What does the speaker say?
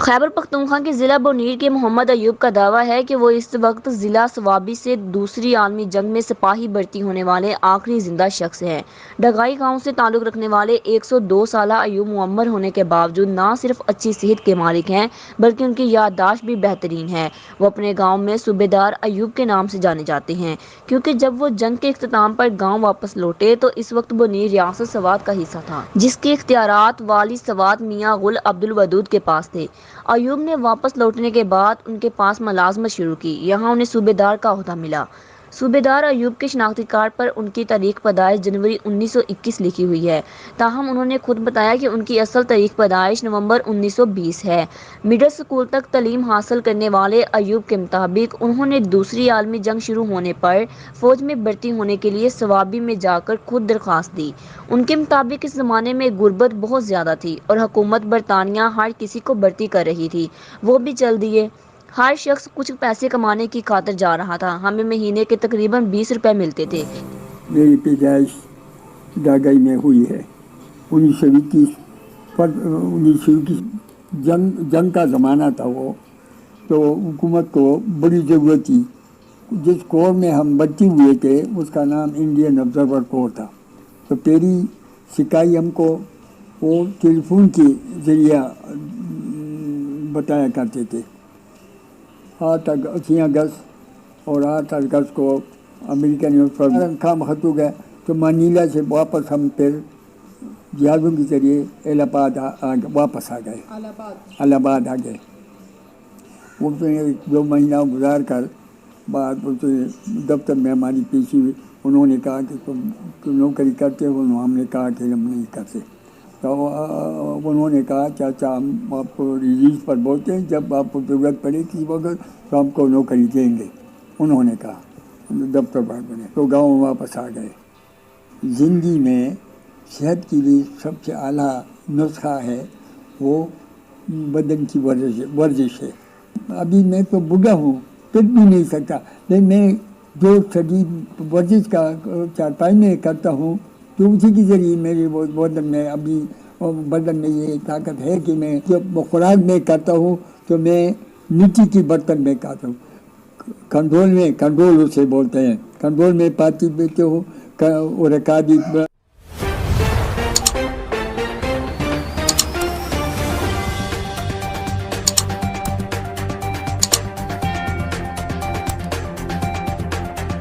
خیبر پختونخوا کے ضلع بونیر کے محمد ایوب کا دعویٰ ہے کہ وہ اس وقت ضلع صوابی سے دوسری عالمی جنگ میں سپاہی بھرتی ہونے والے آخری زندہ شخص ہیں۔ ڈگائی گاؤں سے تعلق رکھنے والے 102 سالہ ایوب معمر ہونے کے باوجود نہ صرف اچھی صحت کے مالک ہیں بلکہ ان کی یادداشت بھی بہترین ہے۔ وہ اپنے گاؤں میں صوبیدار ایوب کے نام سے جانے جاتے ہیں کیونکہ جب وہ جنگ کے اختتام پر گاؤں واپس لوٹے تو اس وقت بونیر ریاست سوات کا حصہ تھا، جس کے اختیارات والی سوات میاں غل عبد الودود کے پاس تھے۔ ایوب نے واپس لوٹنے کے بعد ان کے پاس ملازمت شروع کی۔ یہاں انہیں صوبیدار کا عہدہ ملا۔ صوبیدار ایوب کے شناختی کارڈ پر ان کی تاریخ پیدائش جنوری 1921 لکھی ہوئی ہے، تاہم انہوں نے خود بتایا کہ ان کی اصل تاریخ پیدائش نومبر 1920 ہے۔ مڈل اسکول تک تعلیم حاصل کرنے والے ایوب کے مطابق انہوں نے دوسری عالمی جنگ شروع ہونے پر فوج میں بھرتی ہونے کے لیے صوابی میں جا کر خود درخواست دی۔ ان کے مطابق اس زمانے میں غربت بہت زیادہ تھی اور حکومت برطانیہ ہر کسی کو بھرتی کر رہی تھی، وہ بھی چل دیے۔ ہر شخص کچھ پیسے کمانے کی خاطر جا رہا تھا۔ ہمیں مہینے کے تقریباً 20 روپے ملتے تھے۔ میری پیدائش ڈاگئی میں ہوئی ہے 1921 جنگ کا زمانہ تھا وہ، تو حکومت کو بڑی ضرورت تھی۔ جس کور میں ہم بھرتی ہوئے تھے اس کا نام انڈین آبزرور کور تھا، تو پہلی سکائی ہم کو وہ ٹیلیفون کے ذریعہ بتایا کرتے تھے۔ 8 اگست اور 8 اگست کو امریکن یونیفارم کام ختم ہو گیا تو منیلا سے واپس ہم پھر جہازوں کے ذریعے الہ آباد واپس آ گئے، الہ آباد آ گئے۔ وہ 2 مہینہ گزار کر بعد دفتر میں ہماری پیشی ہوئی۔ انہوں نے کہا کہ تم نوکری کرتے ہو؟ ہم نے کہا کہ ہم نہیں کرتے۔ تو انہوں نے کہا چاچا ہم آپ کو ریلیز پر بولتے ہیں، جب آپ کو ضرورت پڑے کسی وقت تو ہم کو نوکری دیں گے۔ انہوں نے کہا دفتر پر بنے تو گاؤں واپس آ گئے۔ زندگی میں صحت کے لیے سب سے اعلیٰ نسخہ ہے وہ بدن کی ورزش ہے۔ ابھی میں تو بوڑھا ہوں، پھر بھی نہیں سکتا، لیکن میں جو شدید ورزش کا چارپائی میں کرتا ہوں تو اسی کے ذریعے میرے بدن میں یہ طاقت ہے کہ میں جب خوراک میں کرتا ہوں تو میں مٹی کے برتن میں کھاتا ہوں۔ کنٹرول اسے بولتے ہیں، کنٹرول میں پاتی پیتے ہو اور رکابی